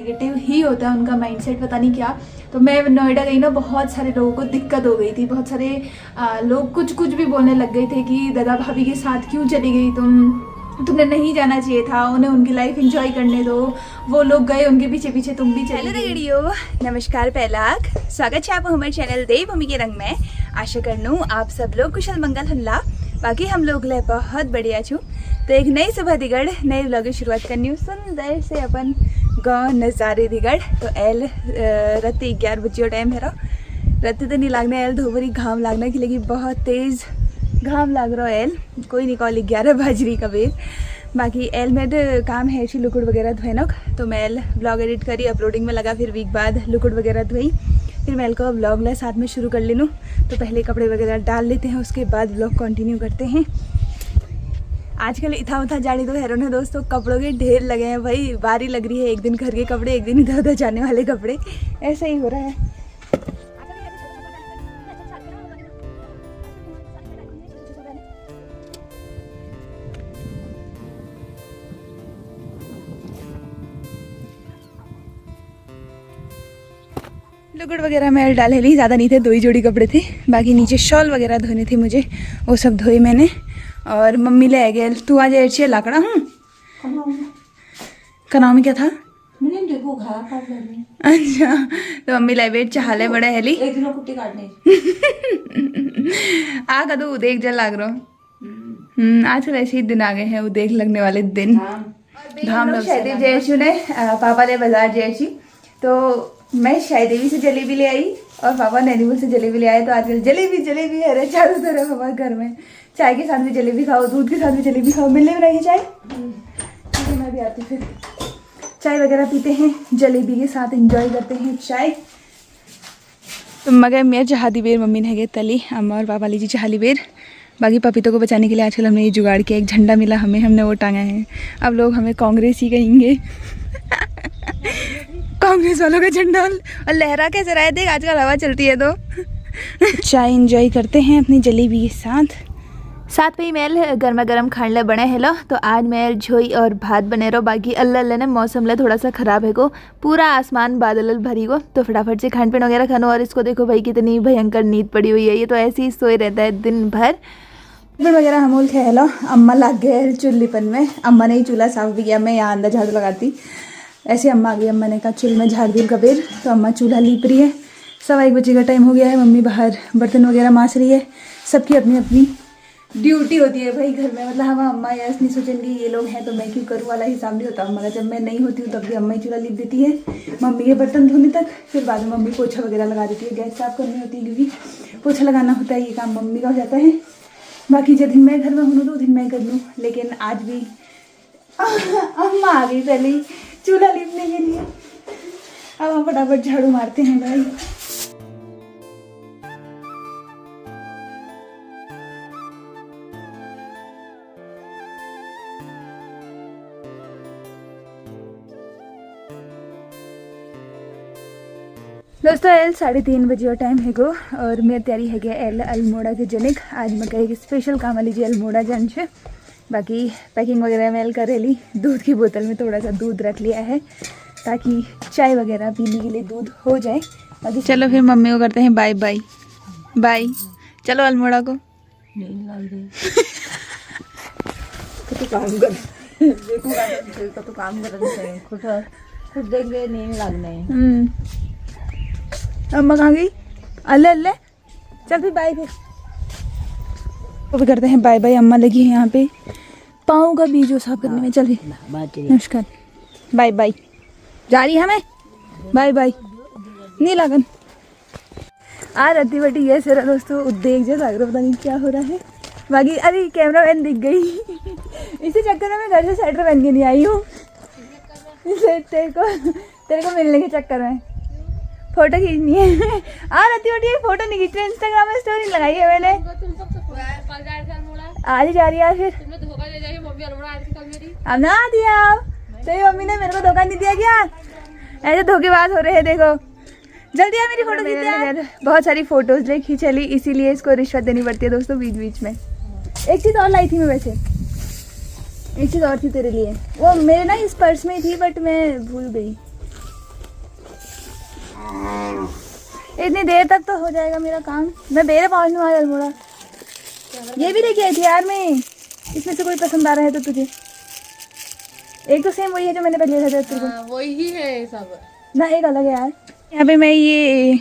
Negative ही होता है उनका माइंडसेट, पता नहीं क्या। तो मैं नोएडा गई ना, बहुत सारे लोगों को दिक्कत हो गई थी, बहुत सारे लोग कुछ भी बोलने लग गए थे कि दादा भाभी के साथ क्यों चली गई तुमने नहीं जाना चाहिए था, उन्हें उनकी लाइफ एंजॉय करने दो, वो लोग गए उनके पीछे पीछे तुम भी चले गए। वीडियो नमस्कार, पहला स्वागत है आपको हमारे चैनल देवभूमि के रंग में। आशा करनू आप सब लोग कुशल मंगल हल्ला, बाकी हम लोग ले बहुत बढ़िया छू। तो एक नई सुबह दिगड़ नई व्लॉग की शुरुआत करनी हूँ सुंदर से अपन गाँव नज़ारे दिगड़। तो एल रात 11 बजे टाइम है, रात तो नहीं लागना एल धोबरी घाम लागना की लगी, बहुत तेज़ घाम लाग रहा है एल, कोई नहीं कॉल 11 बज रही कबीर। बाकी एल में काम है शी लुकुड़ वगैरह धोनक, तो मैं एल ब्लॉग एडिट करी अपलोडिंग में लगा, फिर वीक बाद लुकुड़ वगैरह धोई, फिर मैं एल को ब्लॉग ला साथ में शुरू कर लेनूँ। तो पहले कपड़े वगैरह डाल लेते हैं, उसके बाद ब्लॉग कंटिन्यू करते हैं। आजकल इथा उथा जाड़ी तो हैरों ने दोस्तों, कपड़ों के ढेर लगे हैं भाई, बारी लग रही है, एक दिन घर के कपड़े एक दिन इधर उधर जाने वाले कपड़े, ऐसा ही हो रहा है। लुगड़ वगैरह मैं डाले ली, ज़्यादा नहीं थे, 2 ही जोड़ी कपड़े थे, बाकी नीचे शॉल वगैरह धोने थे मुझे, वो सब धोए मैंने। और मम्मी ले गए, तू आज एडचे लाकड़ा हूँ का नाम क्या था? अच्छा, तो मम्मी ले वेट चाहले बड़े हेली आ कदू देख जल लाग रहा। आजकल ऐसे ही दिन आ गए हैं, वो देख लगने वाले दिन। धाम लोग शायद जयशु ने पापा ने बाजार जयशु, तो मैं शायदेवी से जलेबी ले आई और पापा नैनीमूल से जलेबी ले आए। तो आजकल जलेबी है रे चारों तरफ हमारे घर में, चाय के साथ भी जलेबी खाओ, दूध के साथ भी जलेबी खाओ, मिलने में नहीं चाय। मैं भी आती, फिर चाय वगैरह पीते हैं, जलेबी के साथ एंजॉय करते हैं चाय। तो मगर मैं चाहती बेर मम्मी ने है तली, अम्मा और पापा लीजिए चाहली बेर। बाकी पपीतों को बचाने के लिए आजकल हमने ये जुगाड़ किया, एक झंडा मिला हमें, हमने वो टांगा है। अब लोग हमें कांग्रेस ही कहेंगे कांग्रेस वालों का झंडा। और लहरा कैसे रहा है देख, आजकल हवा चलती है तो चाय एंजॉय करते हैं अपनी जलेबी के साथ पे ही मैल गर्मा गर्म खाने बने हेलो। तो आज मैल झोई और भात बने रहो। बाकी अल्लाह अल्लाह ने मौसम ले थोड़ा सा ख़राब है को, पूरा आसमान बादल भरी को, तो फटाफट से खान पीन वगैरह खानो। और इसको देखो भाई कितनी भयंकर नींद पड़ी हुई है, ये तो ऐसे ही सोए रहता है दिन भर। फिर वगैरह हमूल खे हेलो, अम्मा लग गए चूल्हीपन में, अम्मा ने ही चूल्हा साफ भी किया, मैं यहाँ अंदर झाड़ू लगाती। ऐसे अम्मा आ गई, अम्मा ने कहा चूल्हे में झाड़ दी कबीर, तो अम्मा चूल्हा लीप रही है। 1:15 बजे का टाइम हो गया है, मम्मी बाहर बर्तन वगैरह मांस रही है। सबकी अपनी अपनी ड्यूटी होती है भाई घर में, मतलब हम अम्मा या नहीं सोचेंगे ये लोग हैं तो मैं क्यों करूँ वाला हिसाब नहीं होता अम्मा का। जब मैं नहीं होती हूँ तब भी अम्मा ही चूल्हा लीप देती है, मम्मी के बर्तन धोने तक, फिर बाद में मम्मी पोछा वगैरह लगा देती है, गैस साफ करनी होती है क्योंकि पोछा लगाना होता है, ये काम मम्मी का हो जाता है। बाकी जब दिन मैं घर में हूँ तो दिन मैं कर लूँ, लेकिन आज भी अम्मा आ गई पहले ही चूल्हा लीपने के लिए। अब हम फटाफट झाड़ू मारते हैं भाई। दोस्तों एल 3:30 बजे टाइम है गो, और मेरी तैयारी है गया एल अल्मोड़ा के जनिक। आज मैं कहे स्पेशल काम लीजिए अल्मोड़ा जन से। बाकी पैकिंग वगैरह मैं कर ली, दूध की बोतल में थोड़ा सा दूध रख लिया है ताकि चाय वगैरह पीने के लिए दूध हो जाए। बाकी चलो फिर मम्मी को करते हैं बाय बाय। बाय, चलो अल्मोड़ा को तो काम कर देखो तो काम कर खुद देख ले नहीं लगने। अम्मा कहाँ गई? अल्ले अल्ले, चल फिर बाय। फिर करते हैं बाय बाय। अम्मा लगी है यहाँ पे पाँव का बीज साफ करने में। चल नमस्कार, बाय बाय, जा रही है हमें, बाय बाय। नहीं लगन आ रती बटी ये सर दोस्तों, देख जैसा लग रहा, पता नहीं क्या हो रहा है। बाकी अरे कैमरा मैन दिख गई इसी चक्कर में मैं घर से स्वेटर पहन के नहीं आई हूँ, तेरे को मिलने के चक्कर में फोटो खींचनी है। आ रती बटी फोटो नहीं खींच रही, इंस्टाग्राम में स्टोरी लगाई है मैंने, आज ही जा रही है। फिर अब ना दिया आप, तेरी मम्मी ने मेरे को धोखा नहीं दिया क्या? ऐसे धोखेबाज हो रहे हैं देखो। जल्दी आ मेरी फोटो खींच। बहुत सारी फोटोज ले खींच ली, इसीलिए इसको रिश्वत देनी पड़ती है दोस्तों बीच बीच में। एक चीज़ और लाई थी मैं, वैसे एक चीज़ और थी तेरे लिए, वो मेरे ना इस पर्स में थी बट मैं भूल गई। इतनी देर तक तो हो जाएगा मेरा काम। मैं बेरे पहुँचने वाला अल्मोड़ा। ये भी लेके आई थी यार मैं। इसमें से कोई पसंद आ रहा है तो तुझे? एक तो सेम वही है जो मैंने पहले लिया था तेरे को। वही है सब ना, एक अलग है यार। यहाँ पे मैं ये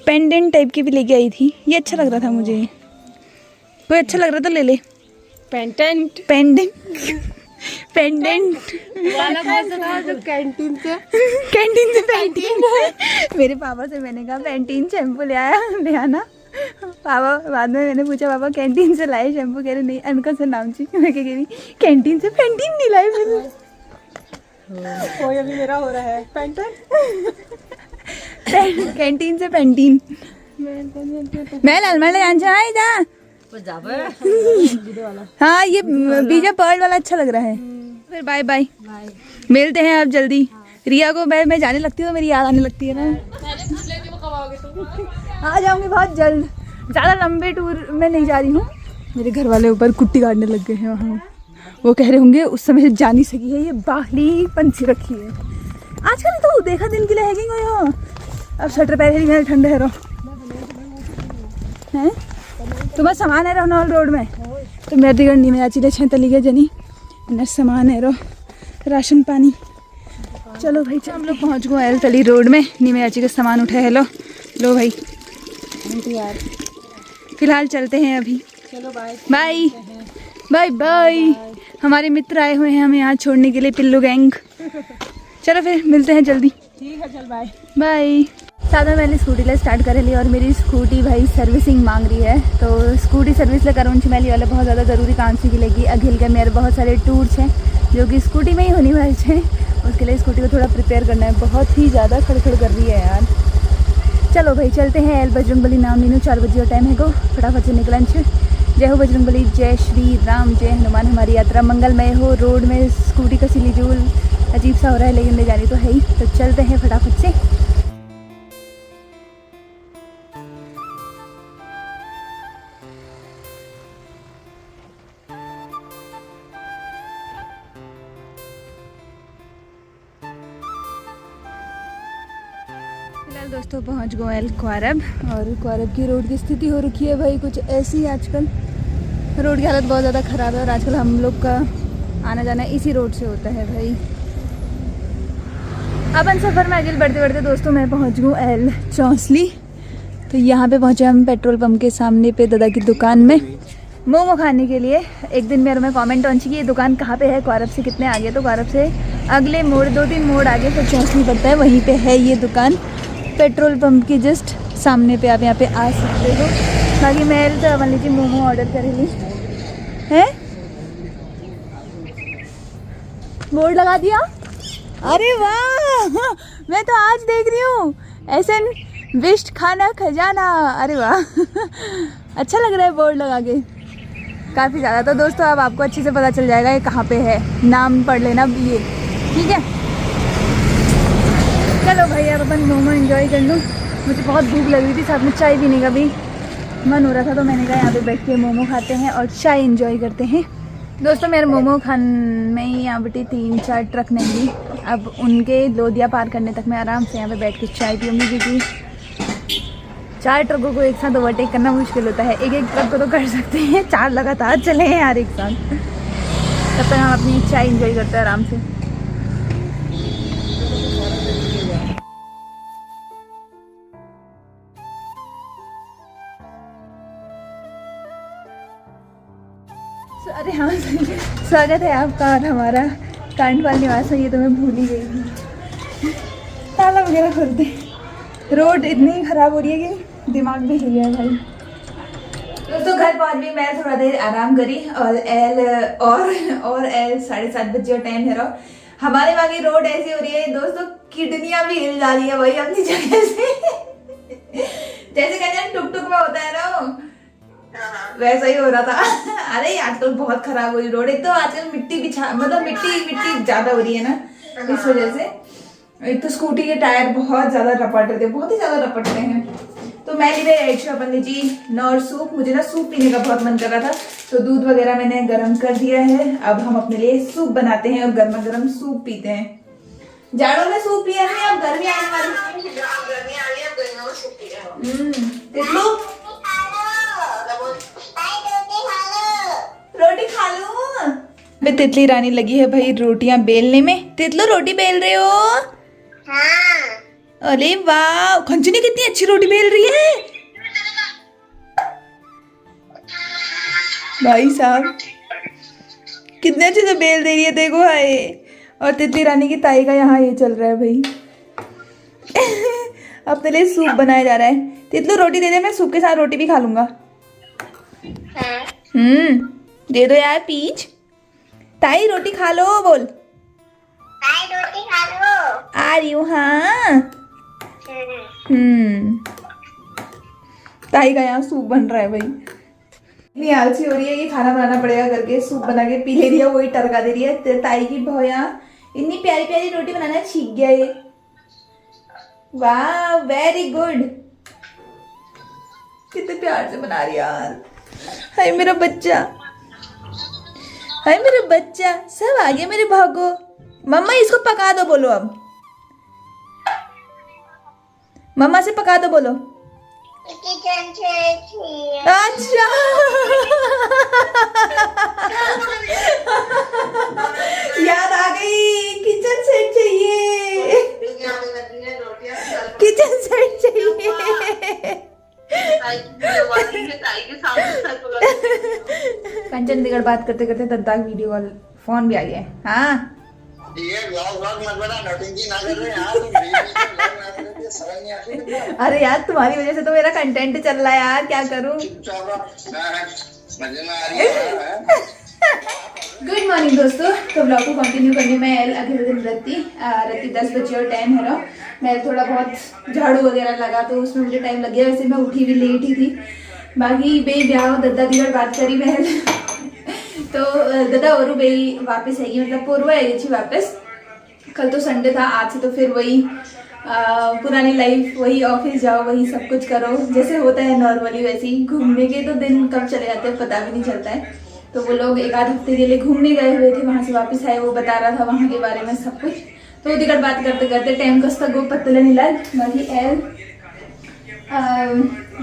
पेंडेंट टाइप की भी लेके आई थी। ये अच्छा लग रहा था मुझे। कोई अच्छा लग रहा तो ले ले। पेंडेंट वाला कौन सा था जो कैंटीन से पेंटीन। मेरे पापा से मैंने कहा पेंटीन शैम्पू ले आना। पापा बाद में मैंने पूछा पापा कैंटीन से लाए शैम्पू? कह रहे नहीं अनका से नाम चाहिए। मैं कह रही कैंटीन से पेंटीन नहीं लाए मैंने। कोई अभी मेरा हो रहा है कैंटीन से पेंटीन। मैं लालमल जान जाए जा। हाँ ये बीजा पर्ल वाला अच्छा लग रहा है। फिर बाय बाय, मिलते हैं अब जल्दी। रिया को मैं जाने लगती हूँ तो मेरी याद आने लगती है ना। आ जाऊंगी बहुत जल्द। ज़्यादा लंबे टूर में नहीं जा रही हूँ। मेरे घर वाले ऊपर कुट्टी काटने लग गए हैं वहाँ। वो कह रहे होंगे उस समय से जा नहीं सकी है, ये बाहली पंछी रखी है। आजकल तो देखा दिन के लिए है कि हो। अब स्वेटर पहन मेरे ठंडे है हैं। तुम्हारा सामान है रहो रोड में तो मेरे दिगड़ी में आची ले तली गए जनी न सामान है रो राशन पानी। चलो भाई हम लोग पहुँच गए एल तली रोड में। नीमे आची का सामान उठा है। लो भाई फिलहाल चलते हैं अभी। चलो बाय बाय बाय बाय। हमारे मित्र आए हुए हैं हमें यहाँ छोड़ने के लिए, पिल्लू गैंग। चलो फिर मिलते हैं जल्दी। ठीक है चल बाय बाय। साथ में मैंने स्कूटी ले स्टार्ट कर ली और मेरी स्कूटी भाई सर्विसिंग मांग रही है। तो स्कूटी सर्विस ले करूँ मैली वाले बहुत ज़्यादा ज़रूरी काम से लगी। अघिल के मेरे बहुत सारे टूर्स हैं जो कि स्कूटी में ही होने वाले हैं। उसके लिए स्कूटी को थोड़ा प्रिपेयर करना है। बहुत ही ज़्यादा खड़खड़ कर रही है यार। चलो भाई चलते हैं। एल बजरंगबली नाम मीनू 4 बजे का टाइम है को फटाफट से निकलन छे। जय हो बजरंगबली, जय श्री राम, जय हनुमान। हमारी यात्रा मंगलमय हो। रोड में स्कूटी का सिलीजूल अजीब सा हो रहा है लेकिन ले जानी तो है ही। तो चलते हैं फटाफट से। फिलहाल दोस्तों पहुंच गए एल क्वारब और क्वारब की रोड की स्थिति हो रखी है भाई कुछ ऐसी। आजकल रोड की हालत बहुत ज़्यादा ख़राब है और आजकल हम लोग का आना जाना इसी रोड से होता है भाई। अपन सफ़र में आगे बढ़ते बढ़ते दोस्तों मैं पहुंच गई एल चौंसली। तो यहाँ पे पहुँचे हम पेट्रोल पंप के सामने पे दादा की दुकान में मोमो खाने के लिए। एक दिन मेरे में कमेंट पहुँची कि ये दुकान कहाँ पे है, क्वारब से कितने आगे। तो क्वारब से अगले मोड़ 2-3 मोड़ आगे फिर चौंसली पड़ता है, वहीं पे है ये दुकान। पेट्रोल पंप की जस्ट सामने पे आप यहाँ पे आ सकते हो। बाकी मैं तो मान लीजिए मोमो ऑर्डर कर ली है। बोर्ड लगा दिया। अरे वाह मैं तो आज देख रही हूँ ऐसे विश्व खाना खजाना। अरे वाह अच्छा लग रहा है बोर्ड लगा के काफ़ी ज़्यादा। तो दोस्तों अब आपको अच्छे से पता चल जाएगा ये कहाँ पे है। नाम पढ़ लेना ये, ठीक है। चलो भाई अब अपन मोमो एंजॉय कर लूँ। मुझे बहुत भूख लग रही थी, साथ में चाय पीने का भी मन हो रहा था। तो मैंने कहा यहाँ पे बैठ के मोमो खाते हैं और चाय एंजॉय करते हैं। दोस्तों मेरे मोमो खान में ही यहाँ पे 3-4 ट्रक निकली। अब उनके लोदिया पार करने तक मैं आराम से यहाँ पे बैठ के चाय पीऊँगी क्योंकि 4 ट्रकों को एक साथ ओवरटेक करना मुश्किल होता है। एक ट्रक को तो कर सकते हैं, 4 लगातार चले हैं यार एक साथ। तब तक हम अपनी चाय एंजॉय करते हैं आराम से। अरे हाँ स्वागत है आपका और हमारा कांडपाल निवास में। ये तो मैं भूल ही गई थी। ताला वगैरह खोल दे। रोड इतनी ख़राब हो रही है कि दिमाग भी हिल गया भाई। दोस्तों घर पहुंच भी मैं थोड़ा देर आराम करी और एल 7:30 बजे टाइम है। हमारे वहाँ की रोड ऐसी हो रही है दोस्तों किडनियाँ भी हिल जा रही है भाई अपनी जगह से। जैसे कहते हैं टुक टुक में होता है ना वैसा ही हो रहा था। अरे आजकल बहुत खराब हो रही रोड। एक तो आजकल मिट्टी मिट्टी ज्यादा हो रही है ना इस वजह से। एक तो स्कूटी के टायर बहुत ज्यादा रपट रहे थे, बहुत ही ज्यादा रपट रहे हैं। तो मैं लिए एक्स्ट्रा बंदी जी नॉर सूप। मुझे ना सूप पीने का बहुत मन कर रहा था तो दूध वगैरह मैंने गर्म कर दिया है। अब हम अपने लिए सूप बनाते हैं और गर्मा गर्म सूप पीते हैं। जाड़ों में सूप पिया नहीं, अब गर्मी आने वाली। तितलू रोटी खा लो। मैं तितली रानी लगी है भाई रोटियां बेलने में। तितलू रोटी बेल रहे हो? हाँ। अरे वाह, खंजू ने कितनी अच्छी रोटी बेल रही है भाई साहब, कितने अच्छे से बेल दे रही है, देखो हाय। और तितली रानी की ताई का यहाँ ये चल रहा है भाई। अब तेरे लिए सूप बनाया जा रहा है। तितलू रोटी दे दे, मैं सूप के साथ रोटी भी खा लूंगा। दे दो यार पीच। ताई रोटी खा लो, बोल रोटी खा लो। आ रही हूँ। हाँ ताई का यहाँ सूप बन रहा है भाई। इतनी आलसी हो रही है कि खाना बनाना पड़ेगा करके सूप बना के पी ले रही है, वही टरका दे रही है। ताई की भौया इतनी प्यारी प्यारी रोटी बनाना सीख गया ये। वाह वेरी गुड, कितने प्यार से बना रही यार। हाय मेरा बच्चा, हाय मेरा बच्चा, सब आ गया मेरे भागो। मम्मा इसको पका दो बोलो, अब मम्मा से पका दो बोलो। अच्छा याद आ गई, किचन सेट चाहिए, किचन सेट चाहिए। कंचन दिगड़ बात करते करते दद्दा वीडियो कॉल फोन भी आ गया है। हाँ ये व्लॉग मत बना, नौटंकी ना कर रहे यार तुम। समझ नहीं आती। अरे यार तुम्हारी वजह से तो मेरा कंटेंट चल रहा है यार, क्या करूं। मजे में आ रही है। गुड मॉर्निंग दोस्तों, तो ब्लॉग को कंटिन्यू करने में अगले दिन रत्ती 10 बजे और टाइम है रहा। मैं थोड़ा बहुत झाड़ू वगैरह लगा तो उसमें मुझे टाइम लग गया। वैसे मैं उठी भी लेट ही थी। बाकी बे ब्याह दद्दा दिगड़ बात करी बहन। तो ददा और बेई वापस आएगी, मतलब पूर्व आएगी थी वापस। कल तो संडे था, आज से तो फिर वही पुरानी लाइफ, वही ऑफिस जाओ, वही सब कुछ करो जैसे होता है नॉर्मली। वैसे ही घूमने के तो दिन कब चले जाते हैं पता भी नहीं चलता है। तो वो लोग एक आध हफ्ते के लिए घूमने गए हुए थे, वहां से वापस आए, वो बता रहा था वहां के बारे में सब कुछ। तो दिगड़ बात करते करते टाइम कस तक वो पतले नहीं लग। बाकी एल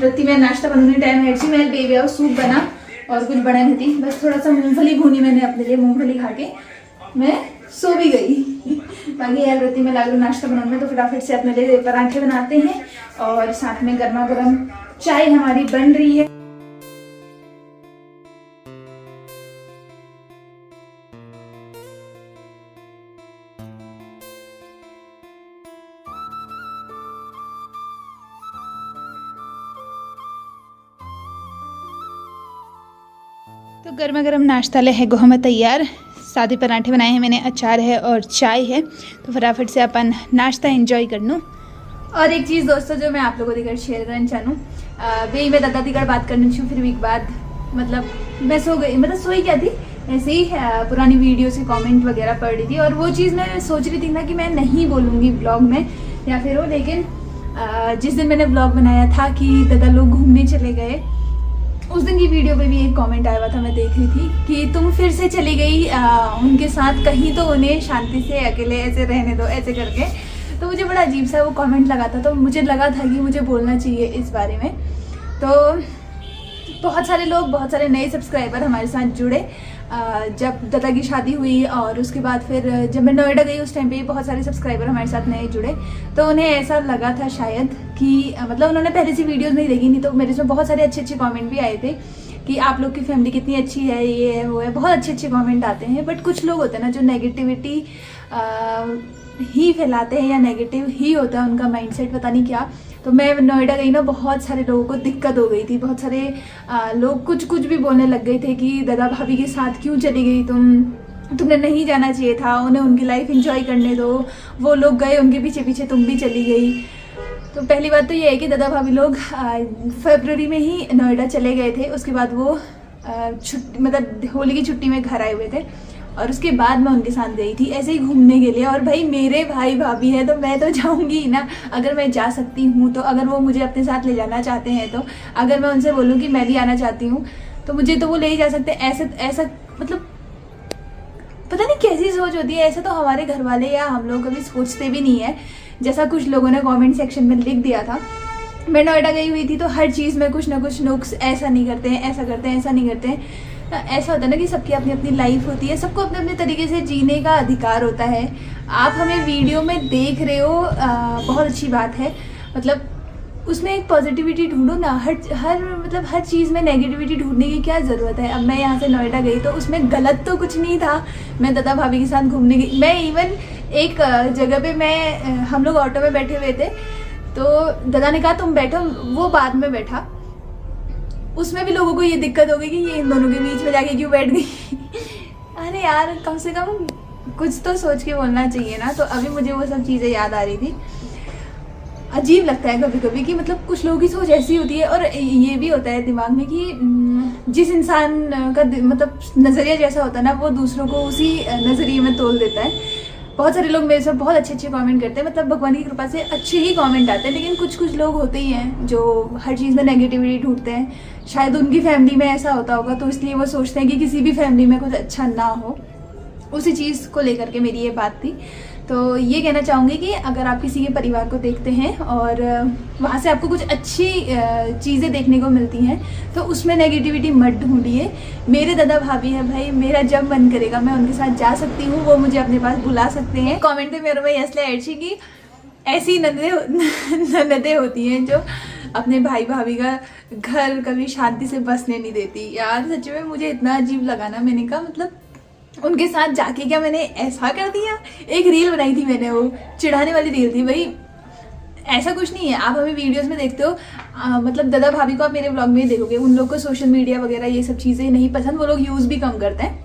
रत्ती में नाश्ता बनाने टाइम है जी। मैं बेबी और सूप बना और कुछ बना नहीं थी, बस थोड़ा सा मूंगफली भूनी मैंने अपने लिए। मूंगफली खा के मैं सो भी गई। बाकी यार रत्ती में लग नाश्ता बनाने में, तो फटाफट से अपने लिए पराठे बनाते हैं और साथ में गर्मा गर्म चाय हमारी बन रही है। तो गर्मा गर्म नाश्ता ले है गोहमा तैयार। सादे पराठे बनाए हैं मैंने, अचार है और चाय है। तो फटाफट से अपन नाश्ता एंजॉय कर लूँ। और एक चीज़ दोस्तों जो मैं आप लोगों के शेयर करना चाहूँ, भाई मैं दादा दिगड़ बात करनी चाहिए। फिर वीक बाद मतलब मैं सो गई, मतलब सोई क्या थी ऐसे ही पुरानी वीडियो से कमेंट वगैरह पढ़ रही थी। और वो चीज़ मैं सोच रही थी ना कि मैं नहीं बोलूँगी ब्लॉग में या फिर वो, लेकिन जिस दिन मैंने ब्लॉग बनाया था कि दादा लोग घूमने चले गए, उस दिन की वीडियो पे भी एक कमेंट आया हुआ था, मैं देख रही थी कि तुम फिर से चली गई उनके साथ कहीं, तो उन्हें शांति से अकेले ऐसे रहने दो ऐसे करके। तो मुझे बड़ा अजीब सा वो कमेंट लगा था। तो मुझे लगा था कि मुझे बोलना चाहिए इस बारे में। तो बहुत सारे लोग, बहुत सारे नए सब्सक्राइबर हमारे साथ जुड़े जब दादा की शादी हुई। और उसके बाद फिर जब मैं नोएडा गई उस टाइम पे बहुत सारे सब्सक्राइबर हमारे साथ नए जुड़े। तो उन्हें ऐसा लगा था शायद कि मतलब उन्होंने पहले से वीडियोस नहीं देखी, नहीं तो मेरे इसमें बहुत सारे अच्छे अच्छे कमेंट भी आए थे कि आप लोग की फैमिली कितनी अच्छी है, ये है वो है, बहुत अच्छे अच्छे कमेंट आते हैं। बट कुछ लोग होते हैं ना जो नेगेटिविटी ही फैलाते हैं या नेगेटिव ही होता है उनका माइंडसेट, पता नहीं क्या। तो मैं नोएडा गई ना, बहुत सारे लोगों को दिक्कत हो गई थी। बहुत सारे लोग कुछ भी बोलने लग गए थे कि दादा भाभी के साथ क्यों चली गई तुमने नहीं जाना चाहिए था, उन्हें उनकी लाइफ एंजॉय करने दो, वो लोग गए उनके पीछे पीछे तुम भी चली गई। तो पहली बात तो ये है कि दादा भाभी लोग फरवरी में ही नोएडा चले गए थे। उसके बाद वो छुट्टी मतलब होली की छुट्टी में घर आए हुए थे और उसके बाद मैं उनके साथ गई थी ऐसे ही घूमने के लिए। और भाई मेरे भाई भाभी है तो मैं तो जाऊंगी ही ना, अगर मैं जा सकती हूँ तो। अगर वो मुझे अपने साथ ले जाना चाहते हैं तो, अगर मैं उनसे बोलूँ कि मैं भी आना चाहती हूँ तो मुझे तो वो ले ही जा सकते हैं। ऐसा मतलब पता नहीं कैसी सोच होती है, ऐसा तो हमारे घर वाले या हम लोग कभी सोचते भी नहीं है। जैसा कुछ लोगों ने कमेंट सेक्शन में लिख दिया था। मैं नोएडा गई हुई थी तो हर चीज़ में कुछ ना कुछ नुक्स, ऐसा नहीं करते हैं, ऐसा करते हैं, ऐसा नहीं करते हैं। ऐसा होता है ना कि सबकी अपनी अपनी लाइफ होती है, सबको अपने अपने तरीके से जीने का अधिकार होता है। आप हमें वीडियो में देख रहे हो, बहुत अच्छी बात है। मतलब उसमें एक पॉजिटिविटी ढूंढो ना। हर चीज़ में नेगेटिविटी ढूंढने की क्या ज़रूरत है। अब मैं यहाँ से नोएडा गई तो उसमें गलत तो कुछ नहीं था। मैं दादा भाभी के साथ घूमने गई। मैं इवन एक जगह पे हम लोग ऑटो में बैठे हुए थे तो दादा ने कहा तुम बैठो, वो बाद में बैठा। उसमें भी लोगों को ये दिक्कत हो गई कि ये इन दोनों के बीच में जाके क्यों बैठ गई। अरे यार, कम से कम कुछ तो सोच के बोलना चाहिए ना। तो अभी मुझे वो सब चीज़ें याद आ रही थी। अजीब लगता है कभी कभी कि मतलब कुछ लोगों की सोच ऐसी होती है। और ये भी होता है दिमाग में कि जिस इंसान का मतलब नज़रिया जैसा होता है ना, वो दूसरों को उसी नज़रिए में तोल देता है। बहुत सारे लोग मेरे से बहुत अच्छे अच्छे कमेंट करते हैं, मतलब भगवान की कृपा से अच्छे ही कमेंट आते हैं। लेकिन कुछ लोग होते ही हैं जो हर चीज़ में नेगेटिविटी ढूंढते हैं। शायद उनकी फैमिली में ऐसा होता होगा तो इसलिए वो सोचते हैं कि किसी भी फैमिली में कुछ अच्छा ना हो। उसी चीज़ को लेकर के मेरी ये बात थी। तो ये कहना चाहूँगी कि अगर आप किसी के परिवार को देखते हैं और वहाँ से आपको कुछ अच्छी चीज़ें देखने को मिलती हैं तो उसमें नेगेटिविटी मत ढूंढिए। मेरे दादा भाभी हैं भाई, मेरा जब मन करेगा मैं उनके साथ जा सकती हूँ, वो मुझे अपने पास बुला सकते हैं। कमेंट में मेरे भाई असले ऐसी कि ऐसी ननदें होती हैं जो अपने भाई भाभी का घर कभी शांति से बसने नहीं देती। यार सच में मुझे इतना अजीब लगा ना। मैंने कहा मतलब उनके साथ जाके क्या मैंने ऐसा कर दिया। एक रील बनाई थी मैंने, वो चिढ़ाने वाली रील थी। भाई ऐसा कुछ नहीं है। आप हमें वीडियोस में देखते हो, मतलब दादा भाभी को आप मेरे ब्लॉग में देखोगे, उन लोग को सोशल मीडिया वगैरह ये सब चीज़ें नहीं पसंद, वो लोग यूज़ भी कम करते हैं।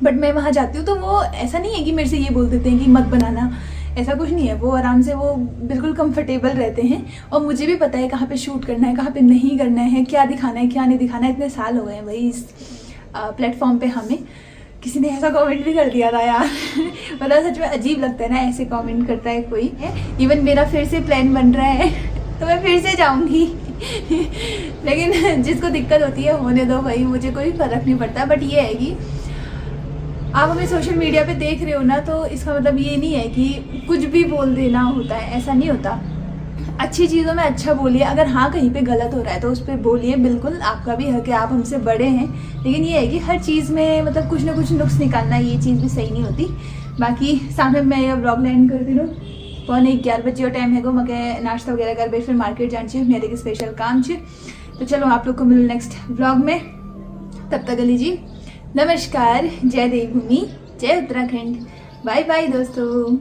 बट मैं वहाँ जाती हूँ तो वो ऐसा नहीं है कि मेरे से ये बोल देते हैं कि मत बनाना, ऐसा कुछ नहीं है। वो आराम से वो बिल्कुल कंफर्टेबल रहते हैं। और मुझे भी पता है कहाँ पे शूट करना है, कहाँ पे नहीं करना है, क्या दिखाना है क्या नहीं दिखाना है। इतने साल हो गए हैं भाई इस प्लेटफॉर्म पे। हमें किसी ने ऐसा कमेंट भी कर दिया था यार। मतलब सच में अजीब लगता है ना, ऐसे कमेंट करता है कोई। इवन मेरा फिर से प्लान बन रहा है तो मैं फिर से जाऊंगी। लेकिन जिसको दिक्कत होती है होने दो भाई, मुझे कोई फर्क नहीं पड़ता। बट ये है कि आप हमें सोशल मीडिया पे देख रहे हो ना, तो इसका मतलब ये नहीं है कि कुछ भी बोल देना होता है, ऐसा नहीं होता। अच्छी चीज़ों में अच्छा बोलिए। अगर हाँ कहीं पे गलत हो रहा है तो उस पर बोलिए, बिल्कुल आपका भी हक है, आप हमसे बड़े हैं। लेकिन ये है कि हर चीज़ में मतलब कुछ ना कुछ नुक्स निकालना, ये चीज़ भी सही नहीं होती। बाकी सामने मैं ये ब्लॉग लैंड कर दी 11 बजे टाइम है, मैं नाश्ता वगैरह कर फिर मार्केट जान छे, मेरे के स्पेशल काम छे। तो चलो आप लोग को मिलो नेक्स्ट ब्लॉग में। तब तक लीजिए नमस्कार, जय देवभूमि, जय उत्तराखंड, बाय बाय दोस्तों।